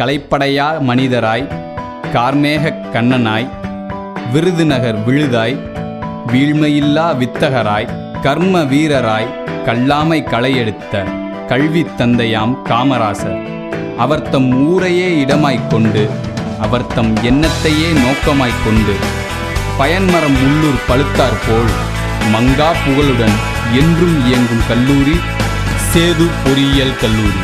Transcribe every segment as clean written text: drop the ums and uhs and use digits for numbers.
கலைப்படையா மனிதராய், கார்மேகக் கண்ணனாய், விருதுநகர் விழுதாய், வீழ்மையில்லா வித்தகராய், கர்ம வீரராய், கல்லாமை களையெடுத்த கல்வித் தந்தையாம் காமராசர். அவர்தம் ஊரையே இடமாய்க் கொண்டு, அவர்தம் எண்ணத்தையே நோக்கமாய்க் கொண்டு, பயன்மரம் உள்ளூர் பழுத்தாற்போல் மங்கா புகழுடன் என்றும் இயங்கும் கல்லூரி சேது பொறியியல் கல்லூரி.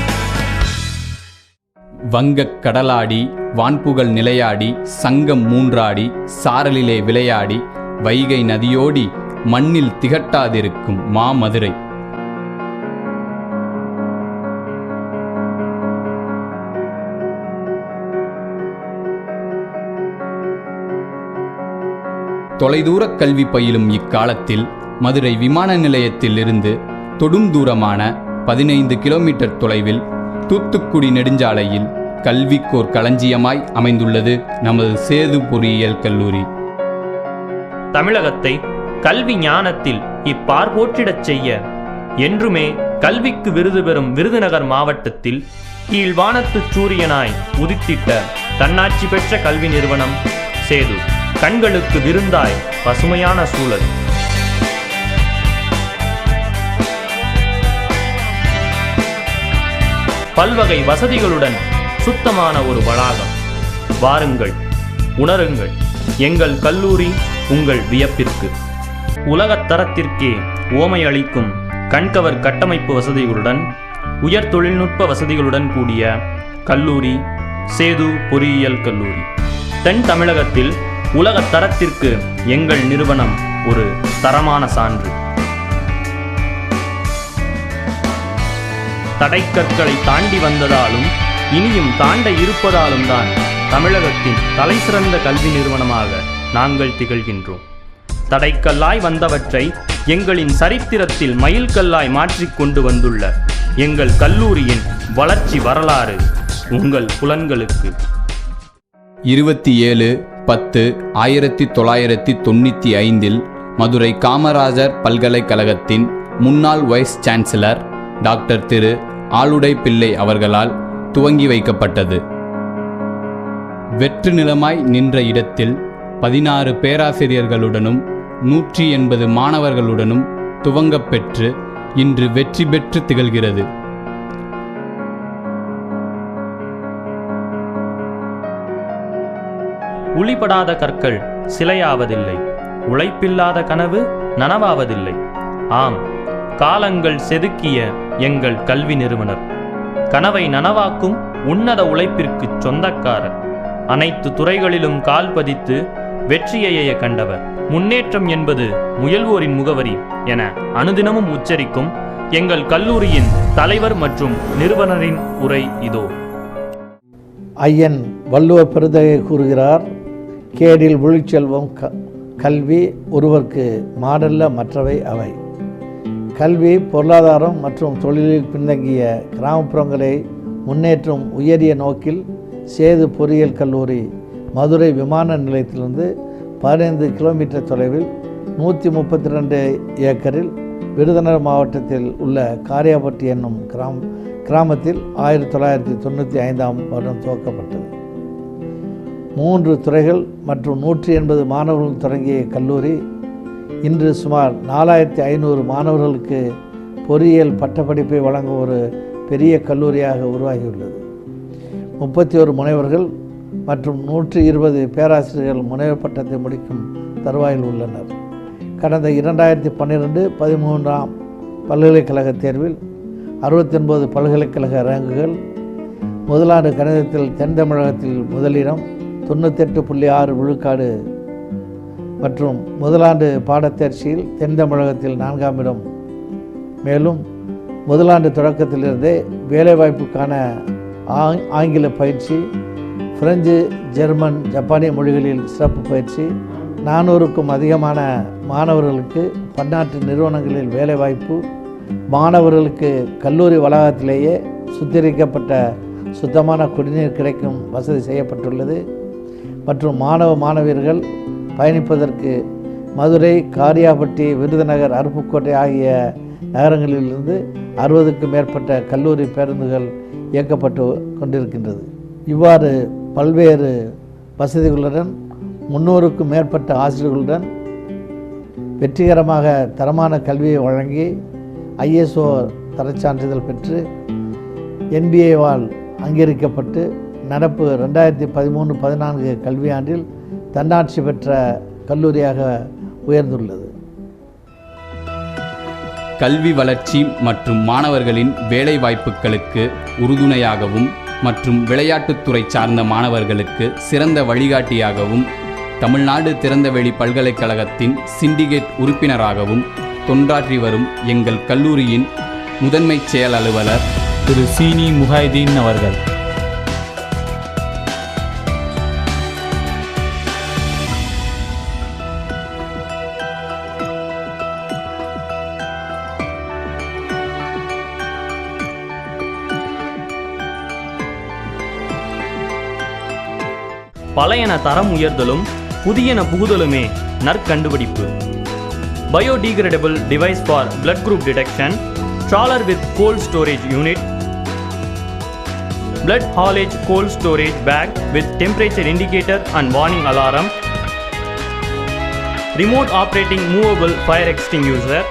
வங்கக் கடலாடி, வான்புகழ் நிலையாடி, சங்கம் மூன்றாடி, சாரலிலே விளையாடி, வைகை நதியோடி மண்ணில் திகட்டாதிருக்கும் மாமதுரை. தொலைதூரக் கல்வி பயிலும் இக்காலத்தில் மதுரை விமான நிலையத்தில் இருந்து தொடும் தூரமான 15 கிலோமீட்டர் தொலைவில் தூத்துக்குடி நெடுஞ்சாலையில் கல்விக்கோர் களஞ்சியமாய் அமைந்துள்ளது நமது சேது பொறியியல் கல்லூரி. தமிழகத்தை கல்வி ஞானத்தில் இப்பார்போற்றிடச் செய்ய என்றுமே கல்விக்கு விருது பெறும் விருதுநகர் மாவட்டத்தில் கீழ்வானத்துச் சூரியனாய் உதித்திட்ட தன்னாட்சி பெற்ற கல்வி நிறுவனம் சேது. கண்களுக்கு விருந்தாய் பசுமையான சூழல், பல்வகை வசதிகளுடன் சுத்தமான ஒரு வளாகம். வாருங்கள், உணருங்கள், எங்கள் கல்லூரி உங்கள் வியப்பிற்கு. உலகத் தரத்திற்கே ஓமை அளிக்கும் கண்கவர் கட்டமைப்பு வசதிகளுடன் உயர் தொழில்நுட்ப வசதிகளுடன் கூடிய கல்லூரி சேது பொறியியல் கல்லூரி. தென் தமிழகத்தில் உலகத் தரத்திற்கு எங்கள் நிறுவனம் ஒரு தரமான சான்று. தடைக்கற்களை தாண்டி வந்ததாலும் இனியும் தாண்ட இருப்பதாலும் தான் தமிழகத்தின் தலைசிறந்த கல்வி நிறுவனமாக நாங்கள் திகழ்கின்றோம். தடைக்கல்லாய் வந்தவற்றை எங்களின் சரித்திரத்தில் மைல்கல்லாய் மாற்றிக்கொண்டு வந்துள்ள எங்கள் கல்லூரியின் வளர்ச்சி வரலாறு உங்கள் புலன்களுக்கு. 27/10/1995 மதுரை காமராஜர் பல்கலைக்கழகத்தின் முன்னாள் வைஸ் சான்சலர் டாக்டர் திரு ஆளுடை பிள்ளை அவர்களால் துவங்கி வைக்கப்பட்டது. வெற்று நிலமாய் நின்ற இடத்தில் 16 பேராசிரியர்களுடனும் 180 மாணவர்களுடனும் துவங்கப்பெற்று இன்று வெற்றி பெற்று திகழ்கிறது. உளிபடாத கற்கள் சிலையாவதில்லை, உழைப்பில்லாத கனவு நனவாவதில்லை. ஆம், காலங்கள் செதுக்கிய எங்கள் கல்வி நிறுவனர் கனவை நனவாக்கும் உன்னத உழைப்பிற்கு சொந்தக்காரர். அனைத்து துறைகளிலும் கால் பதித்து வெற்றியைய கண்டவர். முன்னேற்றம் என்பது முயல்வோரின் முகவரி என அனுதினமும் உச்சரிக்கும் எங்கள் கல்லூரியின் தலைவர் மற்றும் நிறுவனரின் உரை இதோ. ஐயன் வள்ளுவ பெருந்தகை கூறுகிறார், கேடில் விழுச்செல்வம் கல்வி ஒருவர்க்கு மாடல்ல மற்றவை அவை. கல்வி பொருளாதாரம் மற்றும் தொழிலில் பின்தங்கிய கிராமப்புறங்களை முன்னேற்றும் உயரிய நோக்கில் சேது பொறியியல் கல்லூரி மதுரை விமான நிலையத்திலிருந்து 15 கிலோமீட்டர் தொலைவில் 132 ஏக்கரில் விருதுநகர் மாவட்டத்தில் உள்ள காரியாபட்டி என்னும் கிராமத்தில் 1995ஆம் வருடம் துவக்கப்பட்டது. 3 துறைகள் மற்றும் 180 மாணவர்கள் தொடங்கிய கல்லூரி இன்று சுமார் 4500 மாணவர்களுக்கு பொறியியல் பட்டப்படிப்பை வழங்கும் ஒரு பெரிய கல்லூரியாக உருவாகியுள்ளது. 31 முனைவர்கள் மற்றும் 120 பேராசிரியர்கள் முனைவர் பட்டத்தை முடிக்கும் தருவாயில் உள்ளனர். கடந்த 2012-13ஆம் பல்கலைக்கழக தேர்வில் 69 பல்கலைக்கழக ரேங்குகள், முதலாண்டு கணிதத்தில் தென் தமிழகத்தில் முதலிடம் 98.6 விழுக்காடு மற்றும் முதலாண்டு பாடத்தேர்ச்சியில் தென் தமிழகத்தில் 4ஆம் இடம். மேலும் முதலாண்டு தொடக்கத்திலிருந்தே வேலைவாய்ப்புக்கான ஆங்கில பயிற்சி, பிரெஞ்சு, ஜெர்மன், ஜப்பானிய மொழிகளில் சிறப்பு பயிற்சி, 400க்கும் அதிகமான மாணவர்களுக்கு பன்னாட்டு நிறுவனங்களில் வேலைவாய்ப்பு, மாணவர்களுக்கு கல்லூரி வளாகத்திலேயே சுத்திகரிக்கப்பட்ட சுத்தமான குடிநீர் கிடைக்கும் வசதி செய்யப்பட்டுள்ளது. மற்றும் மாணவ மாணவியர்கள் பயணிப்பதற்கு மதுரை, காரியாபட்டி, விருதுநகர், அருப்புக்கோட்டை ஆகிய நகரங்களிலிருந்து 60க்கும் மேற்பட்ட கல்லூரி பேருந்துகள் இயக்கப்பட்டு கொண்டிருக்கின்றது. இவ்வாறு பல்வேறு வசதிகளுடன் 300க்கும் மேற்பட்ட ஆசிரியர்களுடன் வெற்றிகரமாக தரமான கல்வியை வழங்கி ISO தரச்சான்றிதழ் பெற்று NBA-வால் அங்கீகரிக்கப்பட்டு நடப்பு 2013-14 கல்வியாண்டில் தன்னாட்சி பெற்ற கல்லூரியாக உயர்ந்துள்ளது. கல்வி வளர்ச்சி மற்றும் மாணவர்களின் வேலை வாய்ப்புகளுக்கு உறுதுணையாகவும் மற்றும் விளையாட்டுத்துறை சார்ந்த மாணவர்களுக்கு சிறந்த வழிகாட்டியாகவும் தமிழ்நாடு திறந்தவெளி பல்கலைக்கழகத்தின் சிண்டிகேட் உறுப்பினராகவும் தொண்டாற்றி வரும் எங்கள் கல்லூரியின் முதன்மை செயல் அலுவலர் திரு சீனி முஹைதீன் அவர்கள். பழையன தரம் உயர்தலும் புதியன புகுதலுமே நற்கண்டுபிடிப்பு. Biodegradable device for blood group detection, trawler with cold storage unit, blood haulage cold storage bag with temperature indicator and warning alarm, remote operating movable fire extinguisher,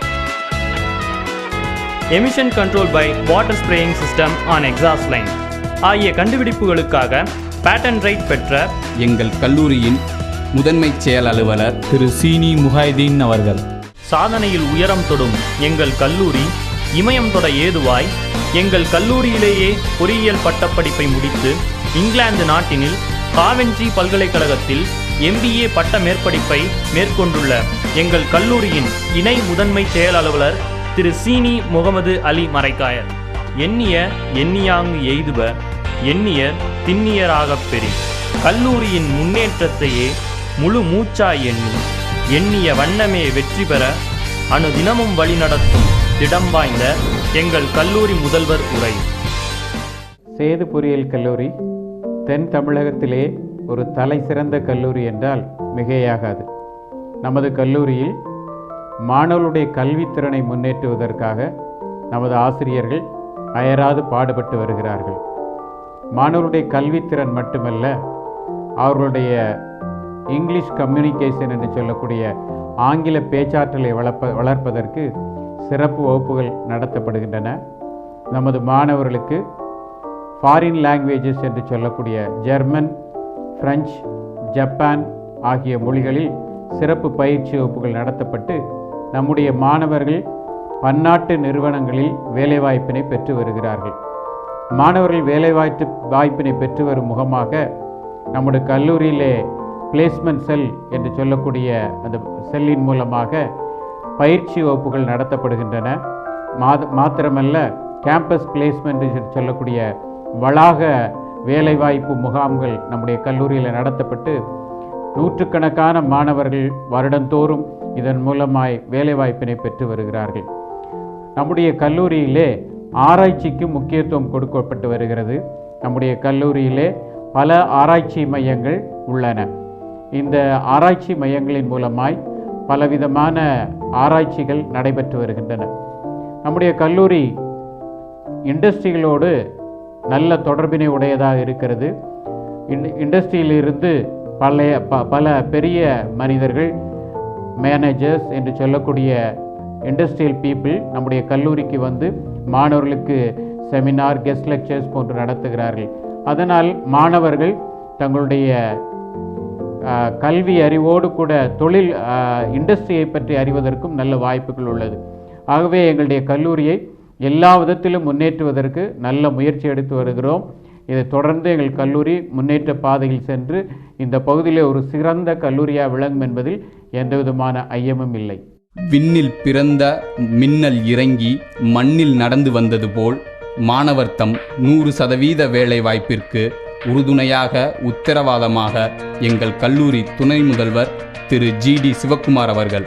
emission control by water spraying system on exhaust line ஆகிய கண்டுபிடிப்புகளுக்காக patent right பெற்ற எங்கள் கல்லூரியின் முதன்மை செயல் அலுவலர் திரு சீனி முஹைதீன் அவர்கள். சாதனையில் உயரம் தொடும் எங்கள் கல்லூரி இமயம் தொட ஏதுவாய் எங்கள் கல்லூரியிலேயே பொறியியல் பட்டப்படிப்பை முடித்து இங்கிலாந்து நாட்டினில் காவென்ட்ரி பல்கலைக்கழகத்தில் MBA பட்ட மேற்படிப்பை மேற்கொண்டுள்ள எங்கள் கல்லூரியின் இணை முதன்மை செயல் அலுவலர் திரு சீனி முகமது அலி மரைக்காயர். எண்ணிய எண்ணியாங்கு எய்துப எண்ணியர் திண்ணியராகப் பெறி கல்லூரியின் முன்னேற்றத்தையே முழு மூச்சாய் எண்ணிய வண்ணமே வெற்றி பெற அனுதினமும் வழிநடத்தும் திடம் வாய்ந்த எங்கள் கல்லூரி முதல்வர் உரை. சேது பொறியியல் கல்லூரி தென் தமிழகத்திலே ஒரு தலை சிறந்த கல்லூரி என்றால் மிகையாகாது. நமது கல்லூரியில் மாணவர்களுடைய கல்வித்திறனை முன்னேற்றுவதற்காக நமது ஆசிரியர்கள் அயராது பாடுபட்டு வருகிறார்கள். மாணவர்களுடைய கல்வித்திறன் மட்டுமல்ல, அவர்களுடைய இங்கிலீஷ் கம்யூனிகேஷன் என்று சொல்லக்கூடிய ஆங்கில பேச்சாற்றலை வளர்ப்பதற்கு சிறப்பு வகுப்புகள் நடத்தப்படுகின்றன. நமது மாணவர்களுக்கு ஃபாரின் லாங்குவேஜஸ் என்று சொல்லக்கூடிய ஜெர்மன், பிரெஞ்சு, ஜப்பான் ஆகிய மொழிகளில் சிறப்பு பயிற்சி வகுப்புகள் நடத்தப்பட்டு நம்முடைய மாணவர்கள் பன்னாட்டு நிறுவனங்களில் வேலைவாய்ப்பினை பெற்று வருகிறார்கள். மாணவர்கள் வேலைவாய்ப்பினை பெற்று வரும் முகமாக நம்முடைய கல்லூரியிலே பிளேஸ்மெண்ட் செல் என்று சொல்லக்கூடிய அந்த செல்லின் மூலமாக பயிற்சி வகுப்புகள் நடத்தப்படுகின்றன. மாத்திரமல்ல, கேம்பஸ் பிளேஸ்மெண்ட் என்று சொல்லக்கூடிய வளாக வேலைவாய்ப்பு முகாம்கள் நம்முடைய கல்லூரியில் நடத்தப்பட்டு நூற்றுக்கணக்கான மாணவர்கள் வருடந்தோறும் இதன் மூலமாய் வேலைவாய்ப்பினை பெற்று வருகிறார்கள். நம்முடைய கல்லூரியிலே ஆராய்ச்சிக்கு முக்கியத்துவம் கொடுக்கப்பட்டு வருகிறது. நம்முடைய கல்லூரியிலே பல ஆராய்ச்சி மையங்கள் உள்ளன. இந்த ஆராய்ச்சி மையங்களின் மூலமாய் பலவிதமான ஆராய்ச்சிகள் நடைபெற்று வருகின்றன. நம்முடைய கல்லூரி இண்டஸ்ட்ரிகளோடு நல்ல தொடர்பினை உடையதாக இருக்கிறது. இண்டஸ்ட்ரியிலிருந்து பல பெரிய மனிதர்கள், மேனேஜர்ஸ் என்று சொல்லக்கூடிய இண்டஸ்ட்ரியல் பீப்புள் நம்முடைய கல்லூரிக்கு வந்து மாணவர்களுக்கு செமினார், கெஸ்ட் லெக்சர்ஸ் போன்று நடத்துகிறார்கள். அதனால் மாணவர்கள் தங்களுடைய கல்வி அறிவோடு கூட தொழில் இண்டஸ்ட்ரியை பற்றி அறிவதற்கும் நல்ல வாய்ப்புகள் உள்ளது. ஆகவே எங்களுடைய கல்லூரியை எல்லா விதத்திலும் முன்னேற்றுவதற்கு நல்ல முயற்சி எடுத்து வருகிறோம். இதை தொடர்ந்து எங்கள் கல்லூரி முன்னேற்ற பாதையில் சென்று இந்த பகுதியிலே ஒரு சிறந்த கல்லூரியாக விளங்கும் என்பதில் எந்தவிதமான ஐயமும் இல்லை. விண்ணில் பிறந்த மின்னல் இறங்கி மண்ணில் நடந்து வந்தது போல் மாணவர் தம் 100% வேலை வாய்ப்பிற்கு உறுதுணையாக உத்தரவாதமாக எங்கள் கல்லூரி துணை முதல்வர் திரு GD சிவக்குமார் அவர்கள்.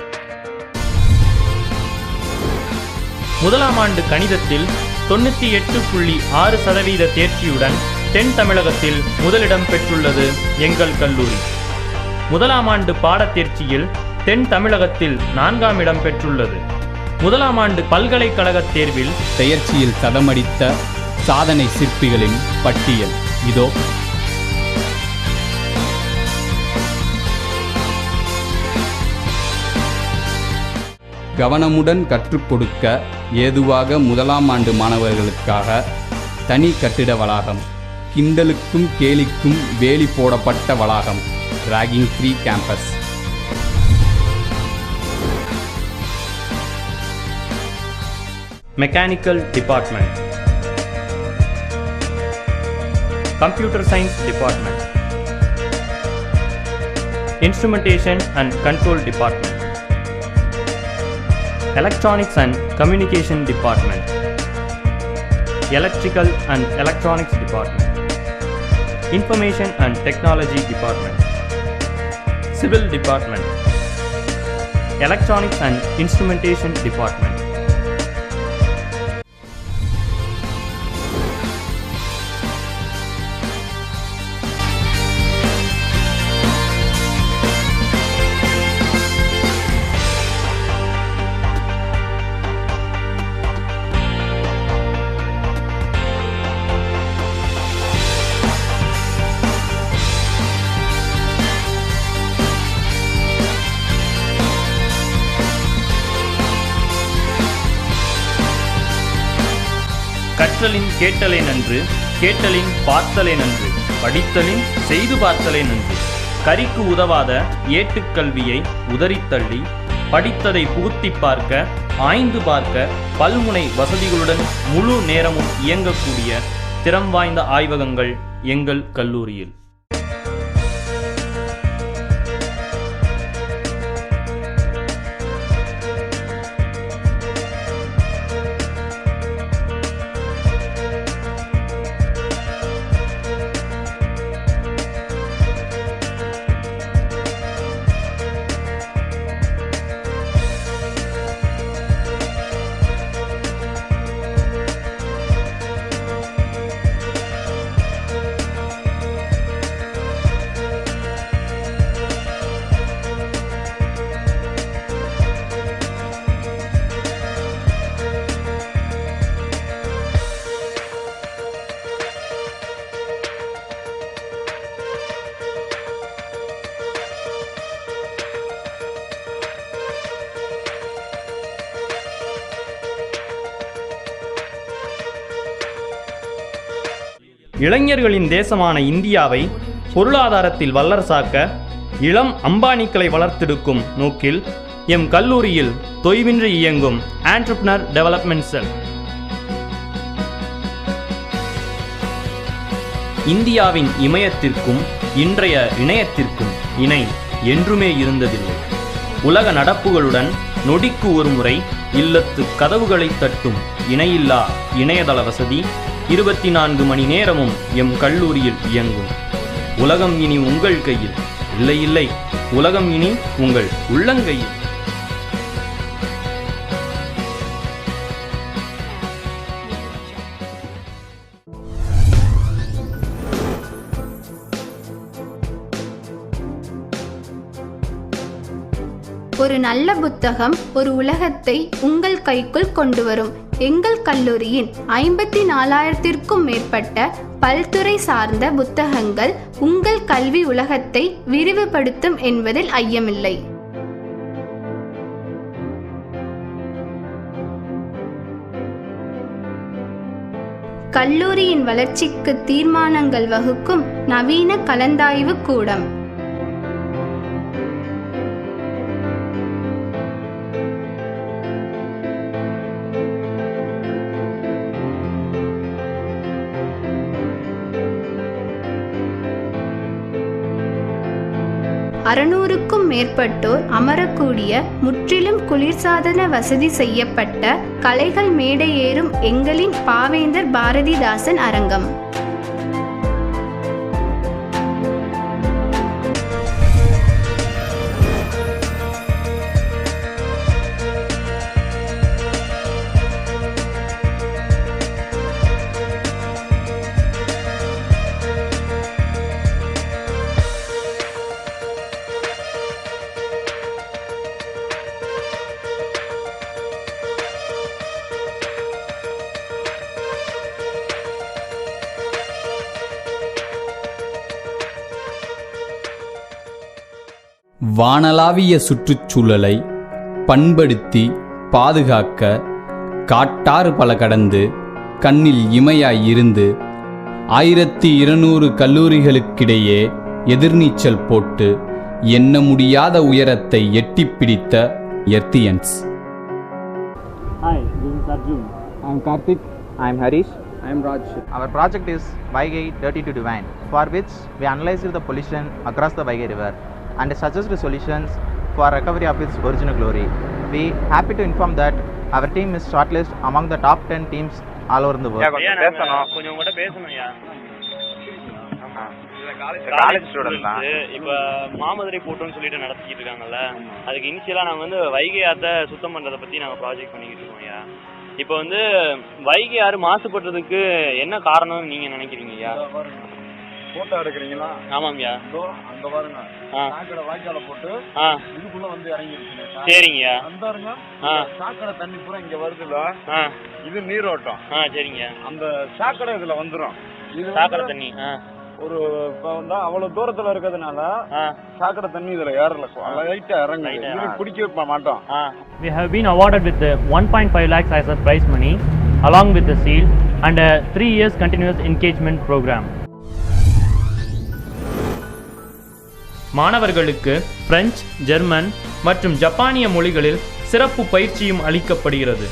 முதலாம் ஆண்டு கணிதத்தில் 98.6% தேர்ச்சியுடன் தென் தமிழகத்தில் முதலிடம் பெற்றுள்ளது எங்கள் கல்லூரி. முதலாம் ஆண்டு பாடத்தேர்ச்சியில் தென் தமிழகத்தில் 4ஆம் இடம் பெற்றுள்ளது. முதலாம் ஆண்டு பல்கலைக்கழக தேர்வில் பெயர்ச்சியில் சதமடித்த சாதனை சிற்பிகளின் பட்டியல் இதோ. கவனமுடன் கற்றுக் கொடுக்க ஏதுவாக முதலாம் ஆண்டு மாணவர்களுக்காக தனி கட்டிட வளாகம், கிண்டலுக்கும் கேலிக்கும் வேலி போடப்பட்ட வளாகம், ragging free campus. Mechanical Department, Computer Science Department, Instrumentation and Control Department, Electronics and Communication Department, Electrical and Electronics Department, Information and Technology Department, Civil Department, Electronics and Instrumentation Department. கற்றலின் கேட்டலே நன்று, கேட்டலின் பார்த்தலே நன்று, படித்தலின் செய்து பார்த்தலே நன்று. கரிக்கு உதவாத ஏட்டுக்கல்வியை உதறித்தள்ளி படித்ததை புகுத்தி பார்க்க, ஆய்ந்து பார்க்க பல்முனை வசதிகளுடன் முழு நேரமும் இயங்கக்கூடிய திறம் வாய்ந்த ஆய்வகங்கள் எங்கள் கல்லூரியில். இளைஞர்களின் தேசமான இந்தியாவை பொருளாதாரத்தில் வல்லரசாக்க இளம் அம்பானிக்களை வளர்த்தெடுக்கும் நோக்கில் எம் கல்லூரியில் தொய்வின்றி இயங்கும் ஆண்டர்பிரினர் டெவலப்மெண்ட் செல் இந்தியாவின் இமயத்திற்கும் இன்றைய இணையத்திற்கும் இணை என்றுமே இருந்ததில்லை. உலக நடப்புகளுடன் நொடிக்கு ஒருமுறை இல்லத்து கதவுகளை தட்டும் இணையில்லா இணையதள வசதி 24 மணி நேரமும் எம் கல்லூரியில் இயங்கும். உலகம் இனி உங்கள் கையில், இல்லை இல்லை, உலகம் இனி உங்கள் உள்ளங்கையில். ஒரு நல்ல புத்தகம் ஒரு உலகத்தை உங்கள் கைக்குள் கொண்டு வரும். எங்கள் கல்லூரியின் 54,000த்திற்கும் மேற்பட்ட பல்துறை சார்ந்த புத்தகங்கள் உங்கள் கல்வி உலகத்தை விரிவுபடுத்தும் என்பதில் ஐயமில்லை. கல்லூரியின் வளர்ச்சிக்கு தீர்மானங்கள் வகுக்கும் நவீன கலந்தாய்வு கூடம். அறுநூறுக்கும் மேற்பட்டோர் அமரக்கூடிய முற்றிலும் குளிர்சாதன வசதி செய்யப்பட்ட கலைகள் மேடை ஏறும் எங்களின் பாவேந்தர் பாரதிதாசன் அரங்கம். வானளாவிய சுற்றுச்சூழலை பண்படுத்தி பாதுகாக்க காட்டாறு பல கடந்து கண்ணில் இமையாய் இருந்து 1200 கல்லூரிகளுக்கிடையே எதிர்நீச்சல் போட்டு எண்ண முடியாத உயரத்தை எட்டிப் பிடித்த எர்த்தியன்ஸ். Hi, this is Arjun. I'm Karthik. I'm Harish. I'm Raj. Our project is Vaigai Dirty to Divine, for which we analyzed the pollution across the Vaigai river and suggested solutions for recovery of its original glory. We happy to inform that our team is shortlisted among the top 10 teams all over the world. கொஞ்சம் கூட பேசணும்யா. College student தான். இப்போ மாமதுரை போட்டோன்னு சொல்லிட்டு நடத்திக்கிட்டு இருக்காங்கல்ல, அதுக்கு இனிஷியலாக நாங்கள் வந்து வைகை ஆற்றை சுத்தம் பண்ணுறதை பற்றி நாங்கள் ப்ராஜெக்ட் பண்ணிக்கிட்டு இருக்கோம்யா. இப்போ வந்து வைகை ஆறு மாசுபடுறதுக்கு என்ன காரணம்னு நீங்கள் நினைக்கிறீங்கய்யா? போட்டோ எடுக்கிறீங்களா? ஆமாம்யா. அந்த பாருங்க, சாக்கடை வாய்க்கால போட்டு இதுக்குள்ள வந்து இறங்கிருச்சுங்க. சரிங்கய்யா. அந்த சாக்கடை தண்ணி பூரா இங்க வருதுல, இது நீரோட்டம். சரிங்க. அந்த சாக்கடை இதுல வந்துடும். சாக்கடை தண்ணி ஒரு இப்ப வந்து அவ்வளவு தூரத்துல இருக்கிறதுனால சாக்கடை தண்ணி இதுல ஏறல, லைட்டா இறங்க குடிக்க மாட்டோம். We have been awarded with 1.5 lakhs as a prize money along with the seal and a 3 years continuous engagement program. மாணவர்களுக்கு பிரெஞ்சு, ஜெர்மன் மற்றும் ஜப்பானிய மொழிகளில் சிறப்பு பயிற்சியும் அளிக்கப்படுகிறது.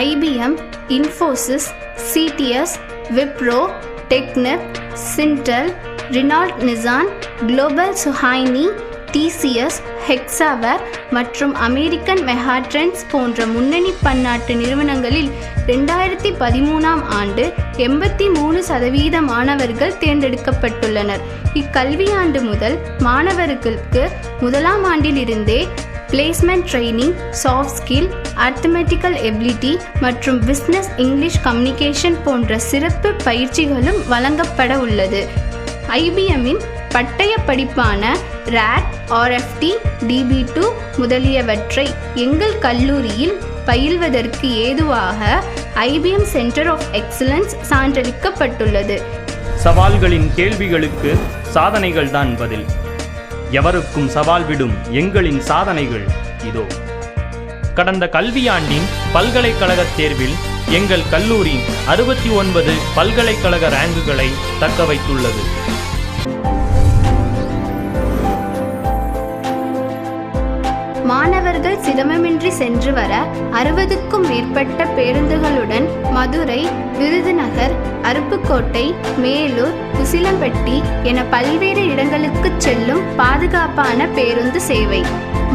IBM, Infosys, CTS, Wipro, Technip, Sintel, Renault Nissan, Global Suhaimi, TCS, Hexaware மற்றும் American மெகாட்ரெண்ட்ஸ் போன்ற முன்னணி பன்னாட்டு நிறுவனங்களில் 2013ஆம் ஆண்டு 83% மாணவர்கள் தேர்ந்தெடுக்கப்பட்டுள்ளனர். இக்கல்வியாண்டு முதல் மாணவர்களுக்கு முதலாம் ஆண்டிலிருந்தே placement training, soft skill, arithmetical ability மற்றும் பிஸ்னஸ் இங்கிலீஷ் கம்யூனிகேஷன் போன்ற சிறப்பு பயிற்சிகளும் வழங்கப்பட உள்ளது. IBMஇன் பட்டய படிப்பான RAT, RFT, DB2 முதலியவற்றை எங்கள் கல்லூரியில் பயில்வதற்கு ஏதுவாக IBM சென்டர் ஆஃப் எக்ஸலன்ஸ் சான்றளிக்கப்பட்டுள்ளது. சவால்களின் கேள்விகளுக்கு சாதனைகள் தான் பதில். எவருக்கும் சவால் விடும் எங்களின் சாதனைகள் இதோ. கடந்த கல்வியாண்டின் பல்கலைக்கழக தேர்வில் எங்கள் கல்லூரி 69 பல்கலைக்கழக ரேங்குகளை தக்க வைத்துள்ளது. மாணவர்கள் சிரமமின்றி சென்று வர 60க்கும் மேற்பட்ட பேருந்துகளுடன் மதுரை, விருதுநகர், அருப்புக்கோட்டை, மேலூர், உசிலம்பட்டி என பல்வேறு இடங்களுக்கு செல்லும் பாதுகாப்பான பேருந்து சேவை.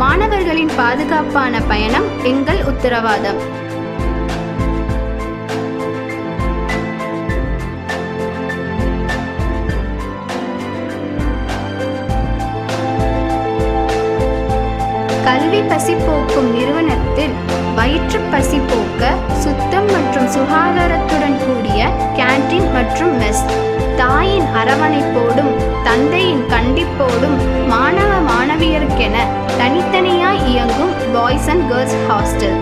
மாணவர்களின் பாதுகாப்பான பயணம் எங்கள் உத்தரவாதம். கல்வி பசி போக்கும் நிறுவனத்தில் வயிற்று பசி போக்க சுத்தம் மற்றும் சுகாதாரத்துடன் கூடிய கேண்டீன் மற்றும் மெஸ், தாயின் அரவணைப்போடும் தந்தையின் கண்டிப்போடும் மாணவ மாணவியருக்கென தனித்தனியாய் இயங்கும் பாய்ஸ் அண்ட் கேர்ள்ஸ் ஹாஸ்டல்.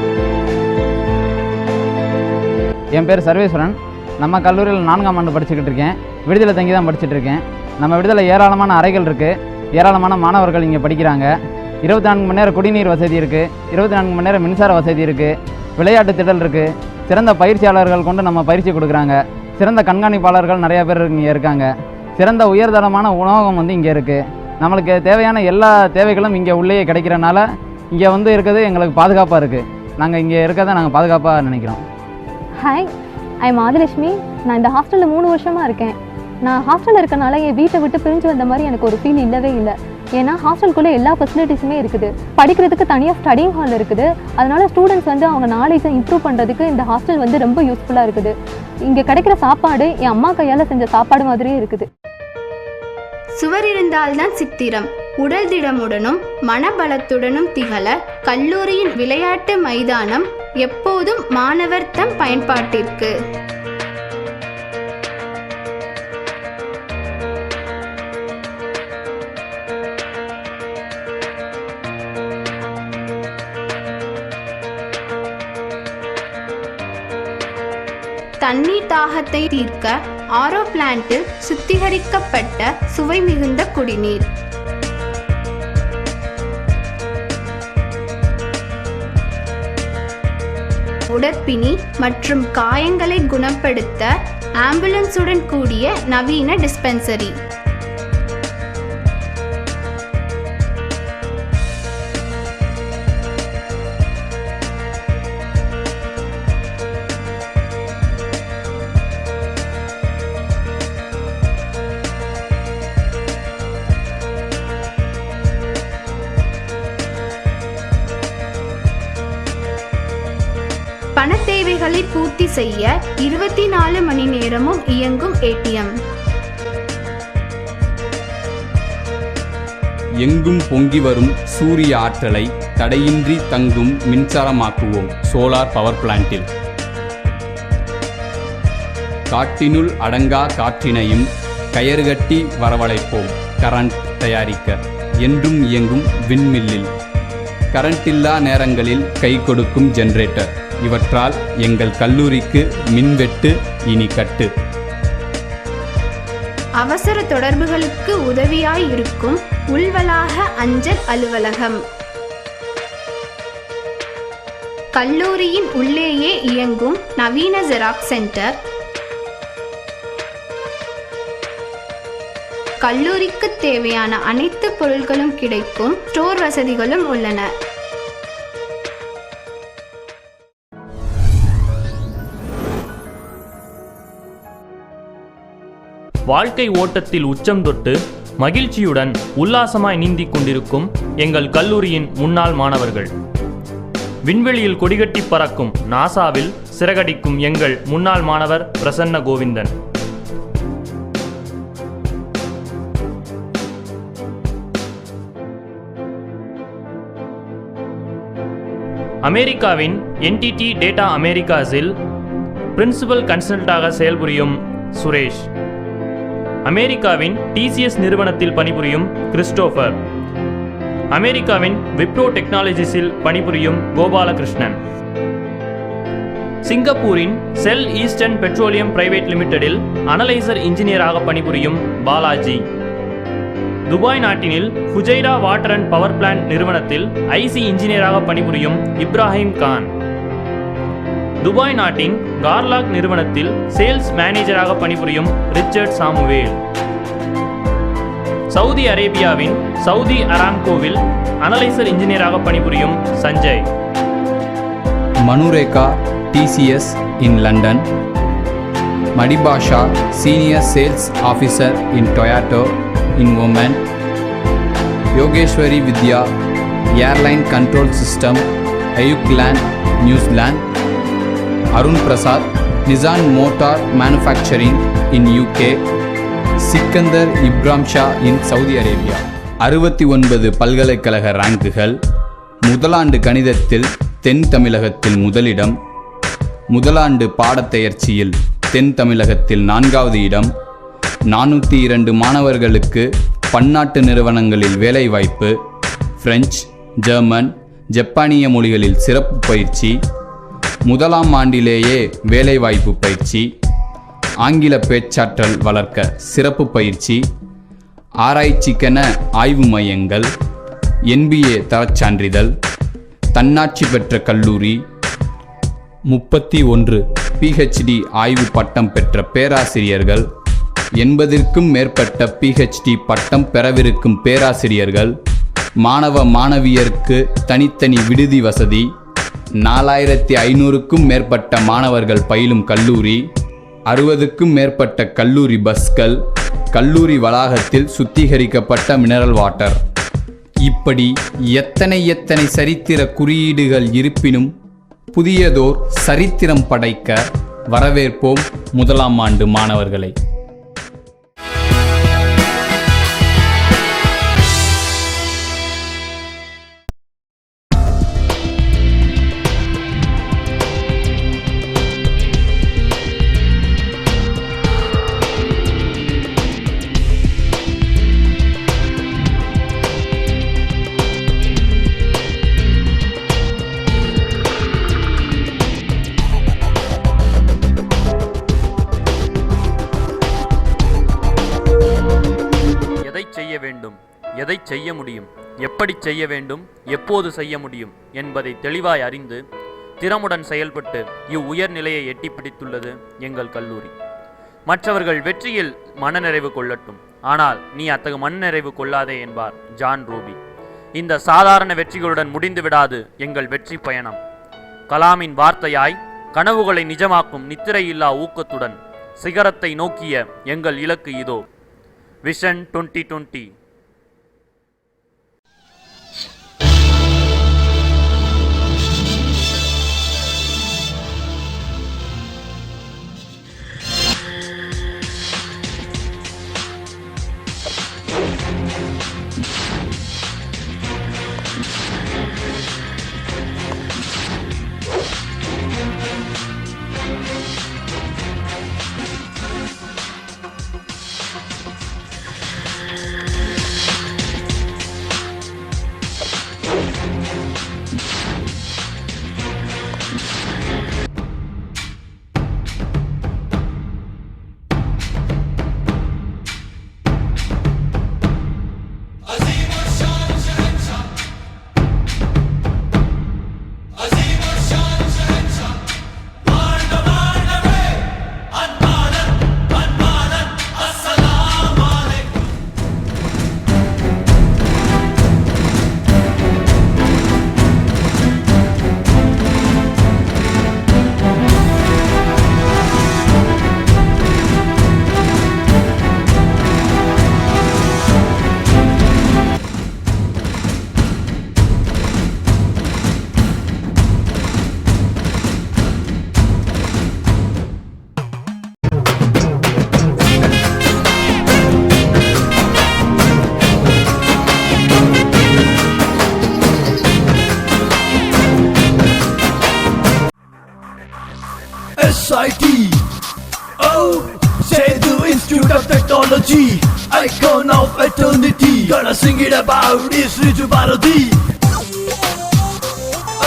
என் பேர் சர்வேஸ்வரன். நம்ம கல்லூரியில் 4ஆம் ஆண்டு படிச்சுக்கிட்டு இருக்கேன். விடுதலை தங்கி தான் படிச்சுட்டு இருக்கேன். நம்ம விடுதலை ஏராளமான அறைகள் இருக்குது, ஏராளமான மாணவர்கள் இங்கே படிக்கிறாங்க. 24 மணி நேரம் குடிநீர் வசதி இருக்குது, 24 மணி நேரம் மின்சார வசதி இருக்குது, விளையாட்டு திடல் இருக்குது, சிறந்த பயிற்சியாளர்கள் கொண்டு நம்ம பயிற்சி கொடுக்குறாங்க, சிறந்த கண்காணிப்பாளர்கள் நிறையா பேர் இங்கே இருக்காங்க, சிறந்த உயர்தரமான உணவகம் வந்து இங்கே இருக்குது. நம்மளுக்கு தேவையான எல்லா தேவைகளும் இங்கே உள்ளேயே கிடைக்கிறனால இங்கே வந்து இருக்கிறது எங்களுக்கு பாதுகாப்பாக இருக்குது. நாங்கள் இங்கே இருக்கிறத நாங்கள் பாதுகாப்பாக நினைக்கிறோம். ஹாய், ஐ ஆதிலட்சுமி. நான் இந்த ஹாஸ்டலில் 3 வருஷமாக இருக்கேன். நான் ஹாஸ்டலில் இருக்கனால என் வீட்டை விட்டு பிரிஞ்சு வந்த மாதிரி எனக்கு ஒரு ஃபீல் இல்லவே இல்லை. ஏன்னா ஹாஸ்டலுக்குள்ளே எல்லா ஃபெசிலிட்டிஸுமே இருக்குது. படிக்கிறதுக்கு தனியாக ஸ்டடிங் ஹால் இருக்குது. அதனால் ஸ்டூடெண்ட்ஸ் வந்து அவங்க நாலேஜை இம்ப்ரூவ் பண்ணுறதுக்கு இந்த ஹாஸ்டல் வந்து ரொம்ப யூஸ்ஃபுல்லாக இருக்குது. இங்கே கிடைக்கிற சாப்பாடு என் அம்மா கையால் செஞ்ச சாப்பாடு மாதிரியே இருக்குது. சுவர் இருந்தால்தான் சித்திரம். உடல் திடமுடனும் மனபலத்துடனும் திகழ கல்லூரியின் விளையாட்டு மைதானம் எப்போதும் மாணவர் தம் பயன்பாட்டிற்கு. தண்ணீர் தாகத்தை தீர்க்க ஆரோ பிளான்ட்டில் சுத்திகரிக்கப்பட்ட சுவை மிகுந்த குடிநீர். உடற்பிணி மற்றும் காயங்களை குணப்படுத்த ஆம்புலன்ஸுடன் கூடிய நவீன டிஸ்பென்சரி. பண தேவைகளை பூர்த்தி செய்ய 24 மணி நேரமும் இயங்கும் ஏடிஎம். எங்கும் பொங்கி வரும் சூரிய ஆற்றலை தடையின்றி தங்கும் மின்சாரமாக்குவோம் சோலார் பவர் பிளான்ட்டில். காட்டினுள் அடங்கா காற்றினையும் கயறு கட்டி வரவழைப்போம் கரண்ட் தயாரிக்க. என்றும் இயங்கும் விண்மில்லில் கரண்டில்லா நேரங்களில் கை கொடுக்கும் ஜெனரேட்டர். இவற்றால் எங்கள் கல்லூரிக்கு மின்வெட்டு இனி கட்டு. அவசர தொடர்புகளுக்கு உதவியாய் இருக்கும் உள்வளாக அஞ்சல் அலுவலகம். கல்லூரியின் உள்ளேயே இயங்கும் நவீன ஜெராக்ஸ் சென்டர். கல்லூரிக்கு தேவையான அனைத்து பொருட்களும் கிடைக்கும் ஸ்டோர் வசதிகளும் உள்ளன. வாழ்க்கை ஓட்டத்தில் உச்சம் தொட்டு மகிழ்ச்சியுடன் உல்லாசமாய் நீந்திக் கொண்டிருக்கும் எங்கள் கல்லூரியின் முன்னாள் மாணவர்கள். விண்வெளியில் கொடிகட்டி பறக்கும் நாசாவில் சிறகடிக்கும் எங்கள் முன்னாள் மாணவர் பிரசன்ன கோவிந்தன். அமெரிக்காவின் என்டிடி டேட்டா அமெரிக்காஸில் பிரின்சிபல் கன்சல்டாக செயல்புரியும் சுரேஷ். அமெரிக்காவின் டிசிஎஸ் நிறுவனத்தில் பணிபுரியும் கிறிஸ்டோபர். அமெரிக்காவின் விப்ரோ டெக்னாலஜிஸில் பணிபுரியும் கோபாலகிருஷ்ணன். சிங்கப்பூரின் செல் ஈஸ்டர்ன் பெட்ரோலியம் பிரைவேட் லிமிடெடில் அனலைசர் இன்ஜினியராக பணிபுரியும் பாலாஜி. துபாய் நாட்டினில் Fujairah water and power plant நிறுவனத்தில் ஐசி இன்ஜினியராக பணிபுரியும் இப்ராஹிம் கான். துபாய் நாட்டின் கார்லாக் நிறுவனத்தில் சேல்ஸ் மேனேஜராக பணிபுரியும் ரிச்சர்ட் சாமுவேல். சவுதி அரேபியாவின் சவுதி அராம்கோவில் அனலைசர் இன்ஜினியராக பணிபுரியும் Sanjay. Manurekha TCS in London. Madibasha senior sales officer in Toyota in Oman. Yogeswari Vidya airline control system Auckland New Zealand. Arun Prasad Nissan motor manufacturing in UK. Sikandar Ibrahim Shah in Saudi Arabia. 69 பல்கலைக்கழக ரேங்குகள். முதலாண்டு கணிதத்தில் தென் தமிழகத்தில் முதலிடம். முதலாண்டு பாடத்தெயர்ச்சியில் தென் தமிழகத்தில் 4வது இடம். 402 மாணவர்களுக்கு பன்னாட்டு நிறுவனங்களில் வேலைவாய்ப்பு. பிரெஞ்சு, ஜெர்மன், ஜப்பானிய மொழிகளில் சிறப்பு பயிற்சி. முதலாம் ஆண்டிலேயே வேலைவாய்ப்பு பயிற்சி. ஆங்கில பேச்சாற்றல் வளர்க்க சிறப்பு பயிற்சி. ஆராய்ச்சிக்கென ஆய்வு மையங்கள். NBA தரச் சான்றிதழ். தன்னாட்சி பெற்ற கல்லூரி. 31 PhD ஆய்வு பட்டம் பெற்ற பேராசிரியர்கள். 80க்கும் மேற்பட்ட PhD பட்டம் பெறவிருக்கும் பேராசிரியர்கள். மாணவ மாணவியருக்கு தனித்தனி விடுதி வசதி. 4500க்கும் மேற்பட்ட மாணவர்கள் பயிலும் கல்லூரி. 60க்கும் மேற்பட்ட கல்லூரி பஸ்கள். கல்லூரி வளாகத்தில் சுத்திகரிக்கப்பட்ட மினரல் வாட்டர். இப்படி எத்தனை சரித்திர குறியீடுகள் இருப்பினும் புதியதோர் சரித்திரம் படைக்க வரவேற்போம் முதலாம் ஆண்டு மாணவர்களை. எதை செய்ய முடியும், எப்படி செய்ய வேண்டும், எப்போது செய்ய முடியும் என்பதை தெளிவாய் அறிந்து திறமுடன் செயல்பட்டு இவ்வுயர்நிலையை எட்டி பிடித்துள்ளது எங்கள் கல்லூரி. மற்றவர்கள் வெற்றியில் மனநிறைவு கொள்ளட்டும், ஆனால் நீ அத்தகு மனநிறைவு கொள்ளாதே என்பார் ஜான் ரூபி. இந்த சாதாரண வெற்றிகளுடன் முடிந்து விடாது எங்கள் வெற்றி பயணம். கலாமின் வார்த்தையாய் கனவுகளை நிஜமாக்கும் நித்திரையில்லா ஊக்கத்துடன் சிகரத்தை நோக்கிய எங்கள் இலக்கு இதோ. Vision 2020. SIT, oh, Sedu Institute of Technology, icon of eternity. Gonna sing it about is Riju Bharati.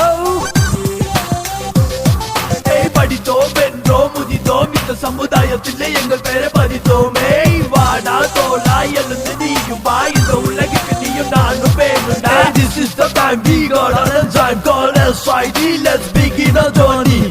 Oh, hey, படித்தோம் வென்றோம் முதித்தோம் இந்த சமுதாயத்திலே எங்கள் பெயரை பதித்தோமே. வாடா தோலா எழுந்து நீயும் வா, இந்த உலகிற்கு நீயும் நானும் வேணும்டா. This is the time we got on a time called SIT. Let's begin our journey.